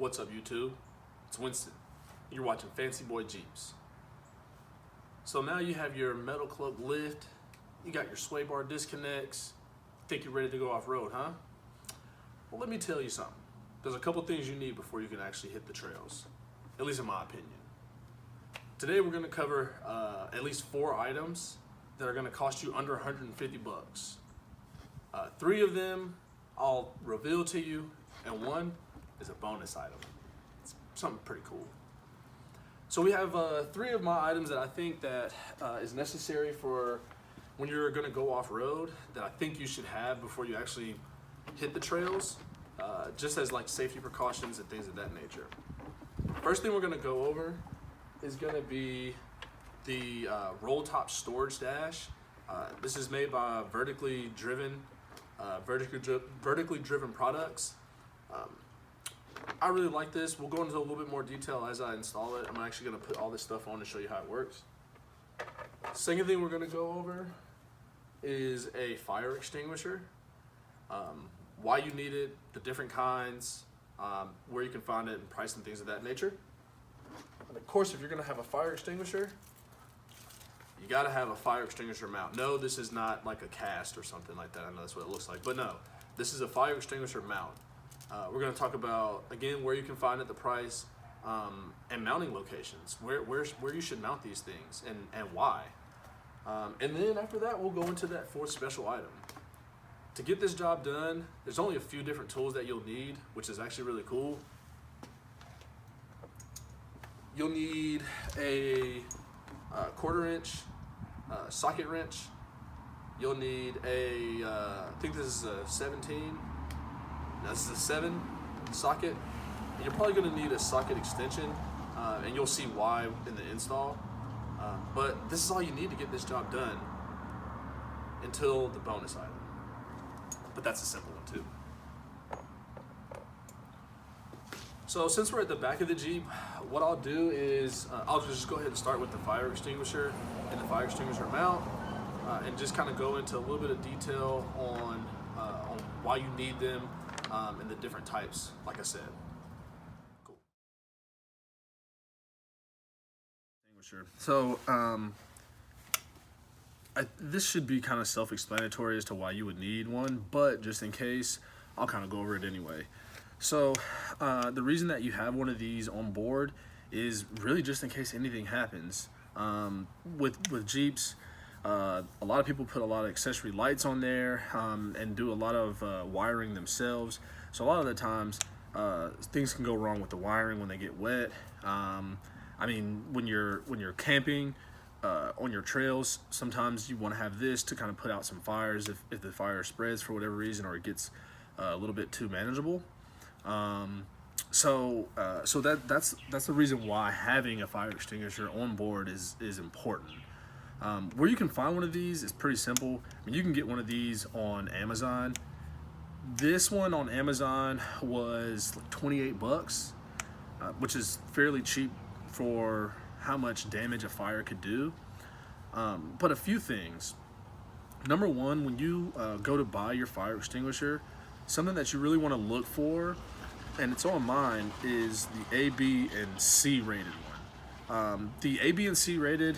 What's up, YouTube? It's Winston. You're watching Fancy Boy Jeeps. So now you have your metal club lift, you got your sway bar disconnects, think you're ready to go off-road, huh? Well, let me tell you something. There's a couple things you need before you can actually hit the trails, at least in my opinion. Today we're gonna cover at least 4 items that are gonna cost you under 150 bucks. 3 of them I'll reveal to you, and 1 is a bonus item. It's something pretty cool. So we have 3 of my items that I think that is necessary for when you're gonna go off-road, that I think you should have before you actually hit the trails, just as like safety precautions and things of that nature. First thing we're gonna go over is gonna be the roll top storage dash. This is made by vertically driven products. I really like this. We'll go into a little bit more detail as I install it. I'm actually gonna put all this stuff on to show you how it works. Second thing we're gonna go over is a fire extinguisher. Why you need it, the different kinds, where you can find it, and price and things of that nature. And of course, if you're gonna have a fire extinguisher, you gotta have a fire extinguisher mount. No, this is not like a cast or something like that. I know that's what it looks like, but no, this is a fire extinguisher mount. We're gonna talk about, again, where you can find it, the price, and mounting locations, where you should mount these things and why. And then after that, we'll go into that 4th special item. To get this job done, there's only a few different tools that you'll need, which is actually really cool. You'll need a 1/4 inch socket wrench. You'll need a, I think this is a 17. No, this is a 7 socket. And you're probably gonna need a socket extension, and you'll see why in the install. But this is all you need to get this job done until the bonus item. But that's a simple one too. So since we're at the back of the Jeep, what I'll do is I'll just go ahead and start with the fire extinguisher and the fire extinguisher mount, and just kind of go into a little bit of detail on why you need them, and the different types, like I said. Cool. Extinguisher. So this should be kind of self-explanatory as to why you would need one, but just in case, I'll kind of go over it anyway. So the reason that you have one of these on board is really just in case anything happens. With Jeeps, a lot of people put a lot of accessory lights on there, and do a lot of wiring themselves. So a lot of the times things can go wrong with the wiring when they get wet. I mean, when you're camping on your trails, sometimes you want to have this to kind of put out some fires if the fire spreads for whatever reason, or it gets a little bit too manageable. So that's the reason why having a fire extinguisher on board is important. Where you can find one of these is pretty simple. I mean, you can get one of these on Amazon. This one on Amazon was like 28 bucks, which is fairly cheap for how much damage a fire could do. But a few things. Number one, when you go to buy your fire extinguisher, something that you really want to look for, and it's on mine, is the A, B, and C rated one. The A, B, and C rated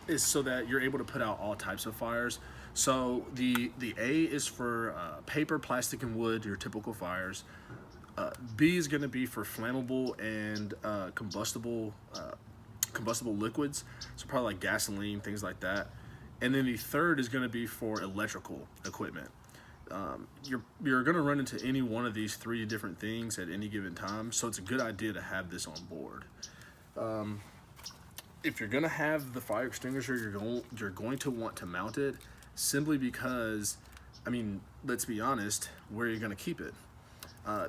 is so that you're able to put out all types of fires. So the A is for paper, plastic, and wood, your typical fires. B is going to be for flammable and combustible liquids, so probably like gasoline, things like that. And then the 3rd is going to be for electrical equipment. You're going to run into any one of these 3 different things at any given time, so it's a good idea to have this on board. If you're going to have the fire extinguisher, you're going to want to mount it, simply because, I mean, let's be honest, where are you going to keep it?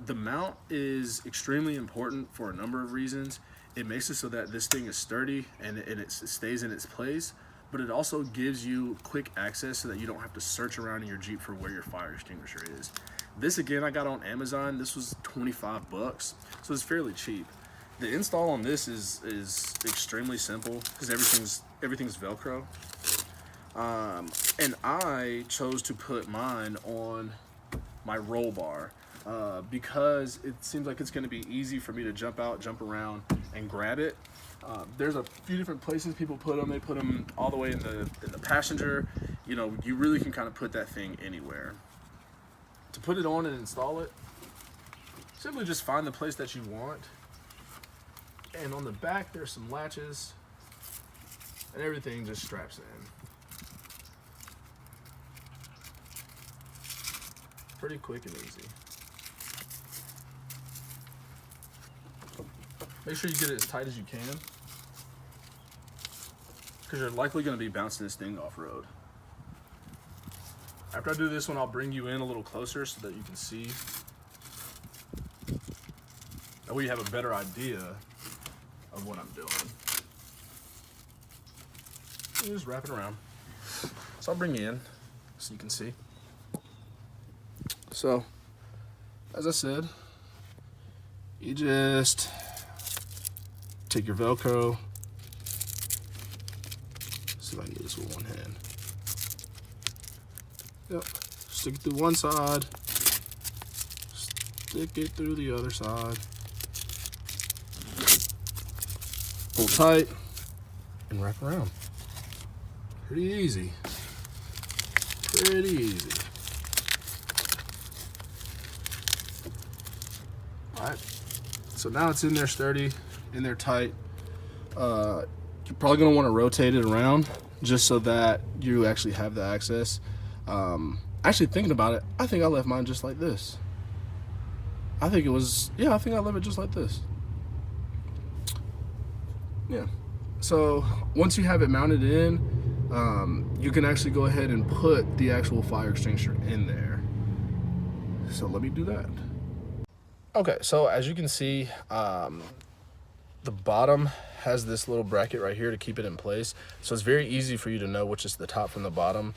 The mount is extremely important for a number of reasons. It makes it so that this thing is sturdy and it stays in its place, but it also gives you quick access so that you don't have to search around in your Jeep for where your fire extinguisher is. This, again, I got on Amazon. This was 25 bucks, so it's fairly cheap. The install on this is extremely simple because everything's Velcro. And I chose to put mine on my roll bar. because it seems like it's going to be easy for me to jump out, jump around, and grab it. There's a few different places people put them. They put them all the way in the passenger. You know, you really can kind of put that thing anywhere. To put it on and install it, simply just find the place that you want. And on the back, there's some latches, and everything just straps in. Pretty quick and easy. Make sure you get it as tight as you can, because you're likely going to be bouncing this thing off road. After I do this one, I'll bring you in a little closer so that you can see. That way you have a better idea of what I'm doing. And just wrap it around. So I'll bring you in so you can see. So, as I said, you just take your Velcro. See if I can do this with one hand. Yep. Stick it through one side. Stick it through the other side. Pull tight and wrap around. Pretty easy. Pretty easy. Alright. So now it's in there sturdy, in there tight. You're probably going to want to rotate it around just so that you actually have the access. Actually thinking about it, I think I left mine just like this. I think I left it just like this. Yeah. So once you have it mounted in, you can actually go ahead and put the actual fire extinguisher in there. So let me do that. Okay, so as you can see, the bottom has this little bracket right here to keep it in place. So it's very easy for you to know which is the top from the bottom.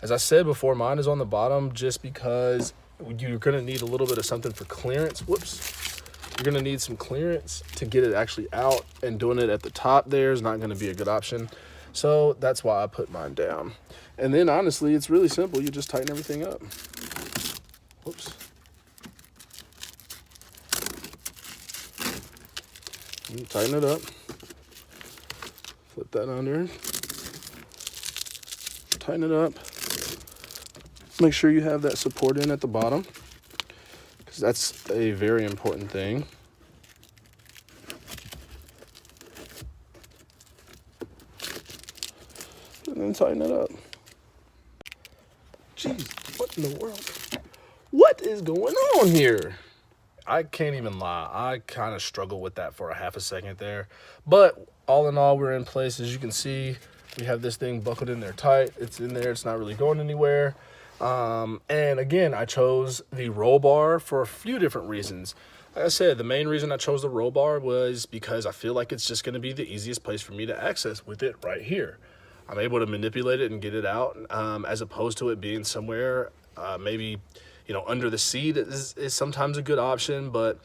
As I said before, mine is on the bottom just because you're gonna need a little bit of something for clearance. Whoops. You're gonna need some clearance to get it actually out, and doing it at the top there is not gonna be a good option. So that's why I put mine down. And then honestly, it's really simple. You just tighten everything up. Whoops. You tighten it up. Flip that under. Tighten it up. Make sure you have that support in at the bottom, because that's a very important thing. And then tighten it up. Jeez, what in the world? What is going on here? I can't even lie. I kind of struggled with that for a half a second there. But all in all, we're in place. As you can see, we have this thing buckled in there tight. It's in there. It's not really going anywhere. And again, I chose the roll bar for a few different reasons. Like I said, the main reason I chose the roll bar was because I feel like it's just going to be the easiest place for me to access with it right here. I'm able to manipulate it and get it out, as opposed to it being somewhere, maybe, you know, under the seat is sometimes a good option, but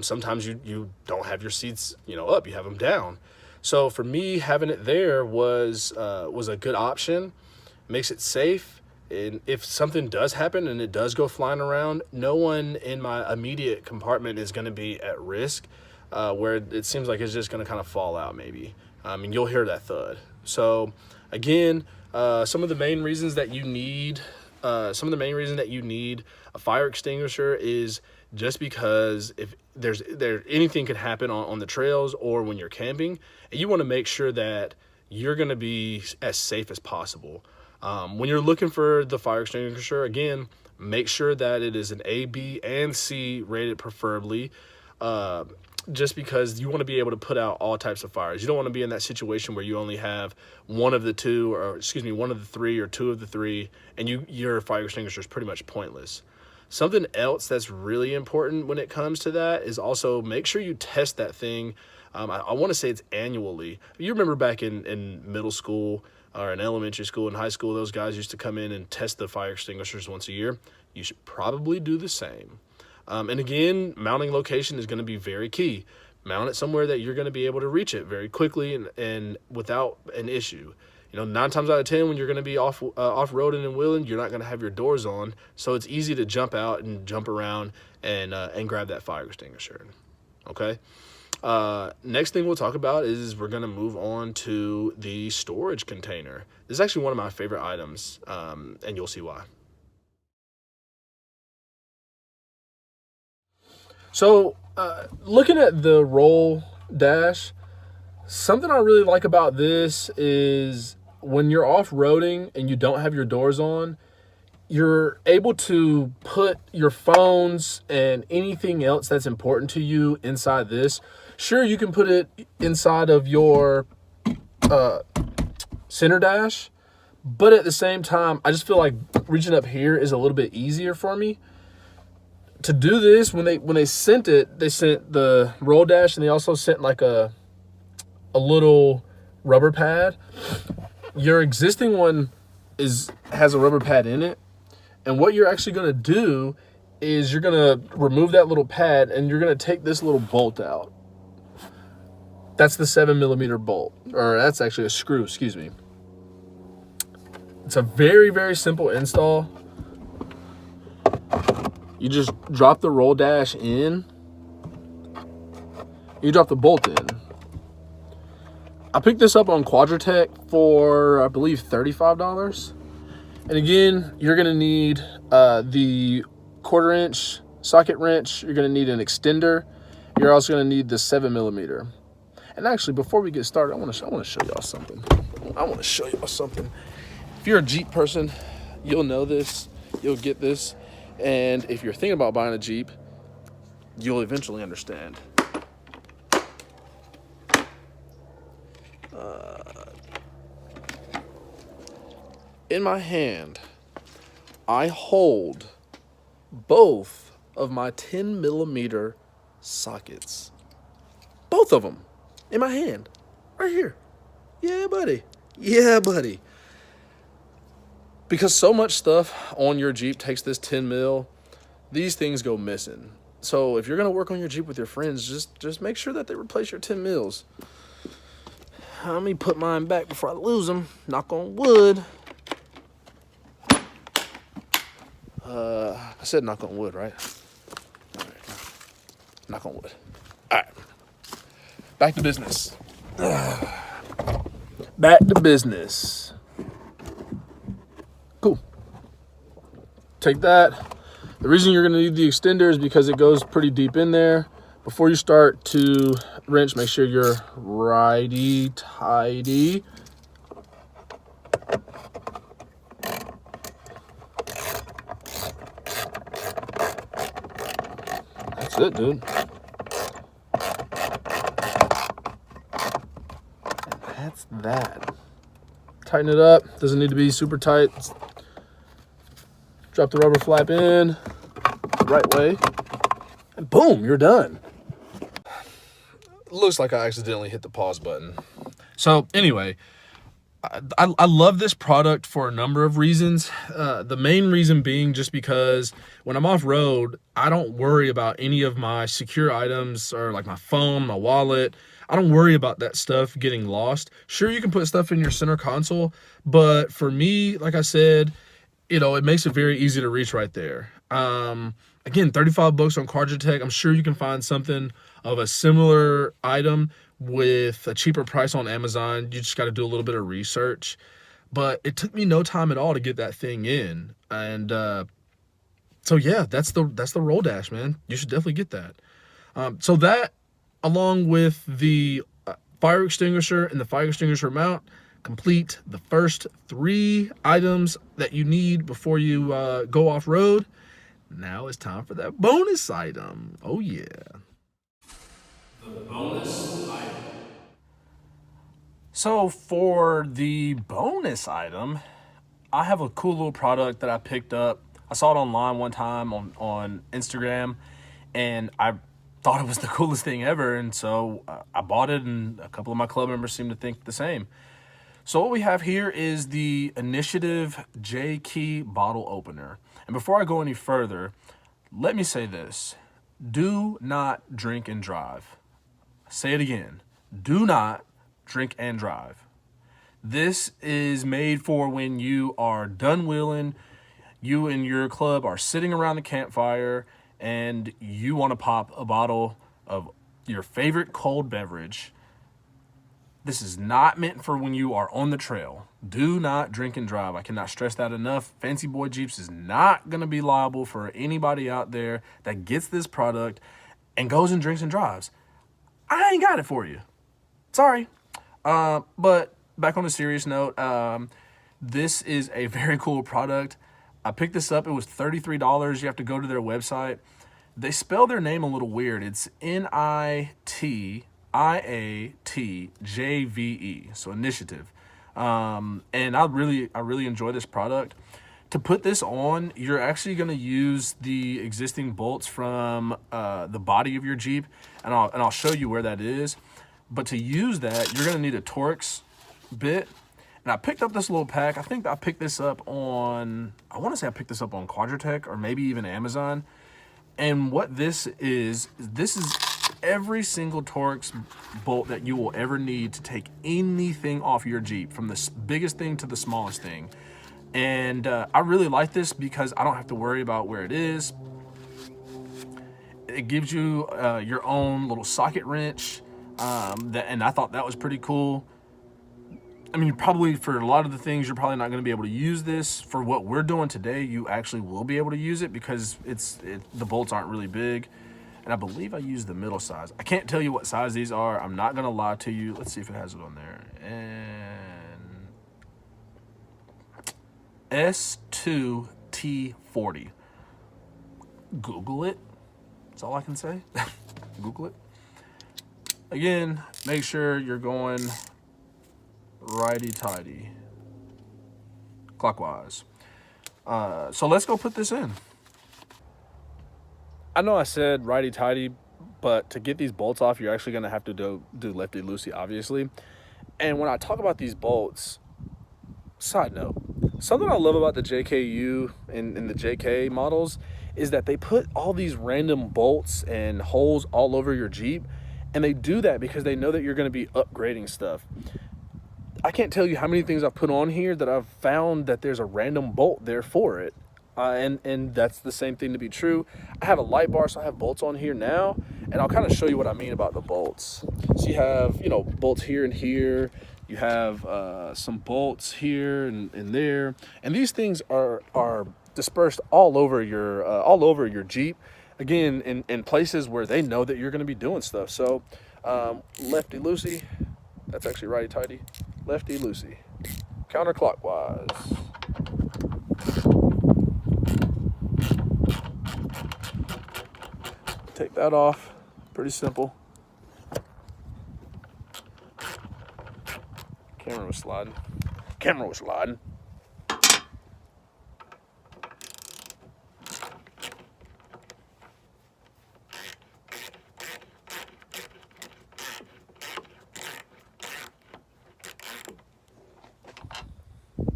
sometimes you don't have your seats, you know, up, you have them down. So for me, having it there was a good option. Makes it safe. And if something does happen and it does go flying around, no one in my immediate compartment is going to be at risk, where it seems like it's just going to kind of fall out maybe. And you'll hear that thud. So again, some of the main reasons that you need a fire extinguisher is just because if there's anything could happen on the trails or when you're camping, and you want to make sure that you're going to be as safe as possible. When you're looking for the fire extinguisher, again, make sure that it is an A, B, and C rated preferably, just because you want to be able to put out all types of fires. You don't want to be in that situation where you only have one of the three or two of the three, and your fire extinguisher is pretty much pointless. Something else that's really important when it comes to that is also make sure you test that thing. I want to say it's annually. You remember back in middle school, or in elementary school and high school, those guys used to come in and test the fire extinguishers once a year. You should probably do the same. And again, mounting location is going to be very key. Mount it somewhere that you're going to be able to reach it very quickly and without an issue. You know, 9 times out of 10, when you're going to be off-roading and wheeling, you're not going to have your doors on. So it's easy to jump out and jump around and grab that fire extinguisher. Okay. Next thing we'll talk about is we're going to move on to the storage container. This is actually one of my favorite items, and you'll see why. So, looking at the roll dash, something I really like about this is when you're off-roading and you don't have your doors on, you're able to put your phones and anything else that's important to you inside this. Sure, you can put it inside of your center dash, but at the same time, I just feel like reaching up here is a little bit easier for me. To do this, when they sent it, they sent the roll dash, and they also sent like a little rubber pad. Your existing one has a rubber pad in it, and what you're actually going to do is you're going to remove that little pad, and you're going to take this little bolt out. That's the 7mm bolt, or that's actually a screw, excuse me. It's a very, very simple install. You just drop the roll dash in. You drop the bolt in. I picked this up on Quadratech for, I believe, $35. And again, you're going to need the 1/4-inch socket wrench. You're going to need an extender. You're also going to need the 7mm. And actually, before we get started, I want to show y'all something. If you're a Jeep person, you'll know this. You'll get this. And if you're thinking about buying a Jeep, you'll eventually understand. In my hand, I hold both of my 10mm sockets. Both of them in my hand, right here. Yeah, buddy. Yeah, buddy. Because so much stuff on your Jeep takes this 10mm, these things go missing. So if you're going to work on your Jeep with your friends, just make sure that they replace your 10mm. Let me put mine back before I lose them. Knock on wood. I said knock on wood, right? All right. Knock on wood. All right. Back to business. Back to business. Cool. Take that. The reason you're going to need the extender is because it goes pretty deep in there. Before you start to wrench, make sure you're righty-tighty. That's it, dude. That's that. Tighten it up. Doesn't need to be super tight. Drop the rubber flap in the right way. And boom, you're done. Looks like I accidentally hit the pause button. So anyway, I love this product for a number of reasons. The main reason being just because when I'm off road, I don't worry about any of my secure items or like my phone, my wallet. I don't worry about that stuff getting lost. Sure, you can put stuff in your center console, but for me, like I said, you know, it makes it very easy to reach right there. Again, $35 on Quadratech. I'm sure you can find something of a similar item with a cheaper price on Amazon. You just got to do a little bit of research. But it took me no time at all to get that thing in. And so yeah, that's the roll dash, man. You should definitely get that. So that, along with the fire extinguisher and the fire extinguisher mount, complete the first 3 items that you need before you go off road. Now it's time for that bonus item. Oh yeah. The bonus item. So for the bonus item, I have a cool little product that I picked up. I saw it online one time on Instagram, and I thought it was the coolest thing ever. And so I bought it, and a couple of my club members seem to think the same. So what we have here is the Initiative J-Key bottle opener. And before I go any further, let me say this. Do not drink and drive. Say it again. Do not drink and drive. This is made for when you are done wheeling, you and your club are sitting around the campfire, and you want to pop a bottle of your favorite cold beverage. This is not meant for when you are on the trail. Do not drink and drive. I cannot stress that enough. Fancy Boy Jeeps is not going to be liable for anybody out there that gets this product and goes and drinks and drives. I ain't got it for you. Sorry. But back on a serious note, this is a very cool product. I picked this up. It was $33. You have to go to their website. They spell their name a little weird. It's NITIATJVE, so initiative. And I really enjoy this product. To put this on, you're actually going to use the existing bolts from the body of your Jeep, and I'll show you where that is. But to use that, you're going to need a Torx bit. And I picked up this little pack. I think I picked this up on, I want to say I picked this up on Quadratech or maybe even Amazon. And what this is every single Torx bolt that you will ever need to take anything off your Jeep, from the biggest thing to the smallest thing. And I really like this because I don't have to worry about where it is. It gives you your own little socket wrench, and I thought that was pretty cool. I mean, probably for a lot of the things, you're probably not going to be able to use this. For what we're doing today, you actually will be able to use it because the bolts aren't really big. And I believe I used the middle size. I can't tell you what size these are. I'm not going to lie to you. Let's see if it has it on there. And S2T40. Google it. That's all I can say. Google it. Again, make sure you're going righty-tighty, clockwise. So let's go put this in. I know I said righty-tighty, but to get these bolts off, you're actually going to have to do lefty-loosey, obviously. And when I talk about these bolts, side note, something I love about the JKU and the JK models is that they put all these random bolts and holes all over your Jeep, and they do that because they know that you're going to be upgrading stuff. I can't tell you how many things I've put on here that I've found that there's a random bolt there for it. And that's the same thing to be true. I have a light bar, so I have bolts on here now, and I'll kind of show you what I mean about the bolts. So you have, bolts here and here. You have some bolts here and there, and these things are dispersed all over your Jeep. Again, in places where they know that you're going to be doing stuff. So lefty loosey, that's actually righty tighty. Lefty loosey, counterclockwise. Take that off. Pretty simple. Camera was sliding.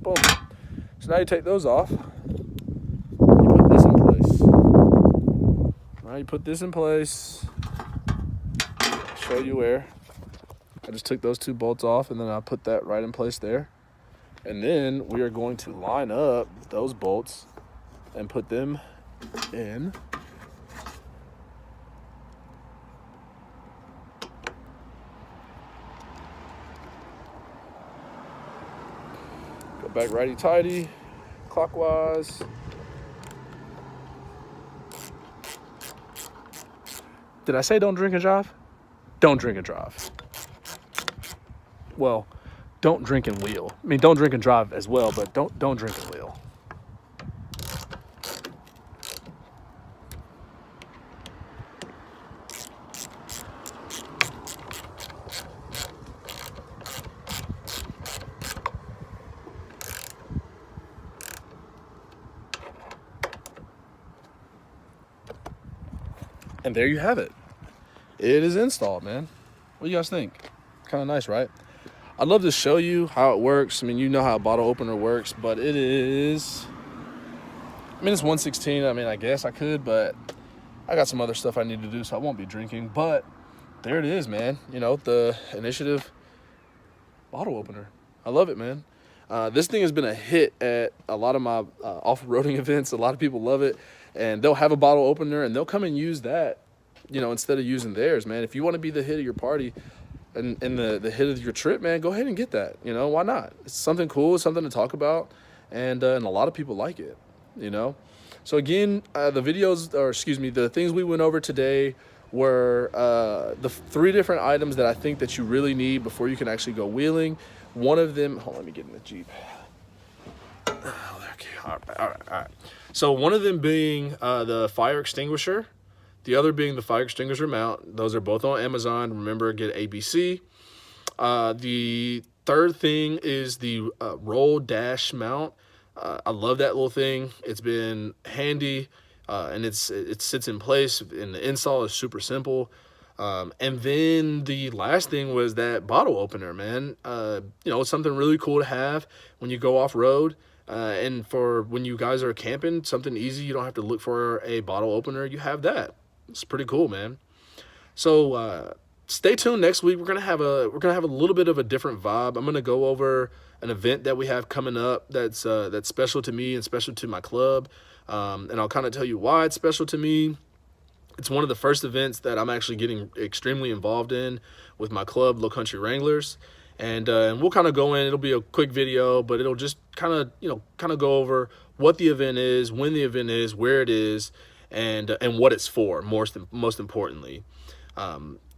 Boom. So now you take those off. You put this in place. Now you put this in place. I'll show you where. I just took those two bolts off, and then I put that right in place there. And then we are going to line up those bolts and put them in. Go back righty-tighty, clockwise. Did I say don't drink and drive? Don't drink and drive. Well, don't drink and wheel. I mean, don't drink and drive as well, but don't drink and wheel. And there you have it. It is installed, man. What do you guys think? Kind of nice, right? I'd love to show you how it works. I mean, you know how a bottle opener works, but it is, it's 1/16. I mean, I guess I could, but I got some other stuff I need to do, so I won't be drinking. But there it is, man. The Initiative bottle opener. I love it, man. This thing has been a hit at a lot of my off-roading events. A lot of people love it, and they'll have a bottle opener and they'll come and use that, you know, instead of using theirs, man. If you want to be the hit of your party and the hit of your trip, man, go ahead and get that. You know, why not? It's something cool, it's something to talk about, and a lot of people like it, you know. So again, the videos, or excuse me, the things we went over today were the 3 different items that I think that you really need before you can actually go wheeling. One of them, hold on, let me get in the Jeep. Okay, all right. So one of them being the fire extinguisher, the other being the fire extinguisher mount. Those are both on Amazon. Remember, get ABC. The third thing is the roll dash mount. I love that little thing. It's been handy, and it sits in place, and the install is super simple. And then the last thing was that bottle opener, man. You know, it's something really cool to have when you go off road. And for when you guys are camping, something easy. You don't have to look for a bottle opener. You have that. It's pretty cool, man. So stay tuned next week. We're gonna have a little bit of a different vibe. I'm gonna go over an event that we have coming up that's special to me and special to my club. And I'll kind of tell you why it's special to me. It's one of the first events that I'm actually getting extremely involved in with my club, Low Country Wranglers. And we'll kind of go in. It'll be a quick video, but it'll just kind of go over what the event is, when the event is, where it is, and what it's for. Most importantly.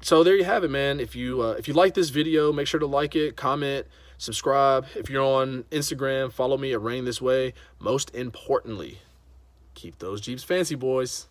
So there you have it, man. If you like this video, make sure to like it, comment, subscribe. If you're on Instagram, follow me at Rain This Way. Most importantly, keep those Jeeps fancy, boys.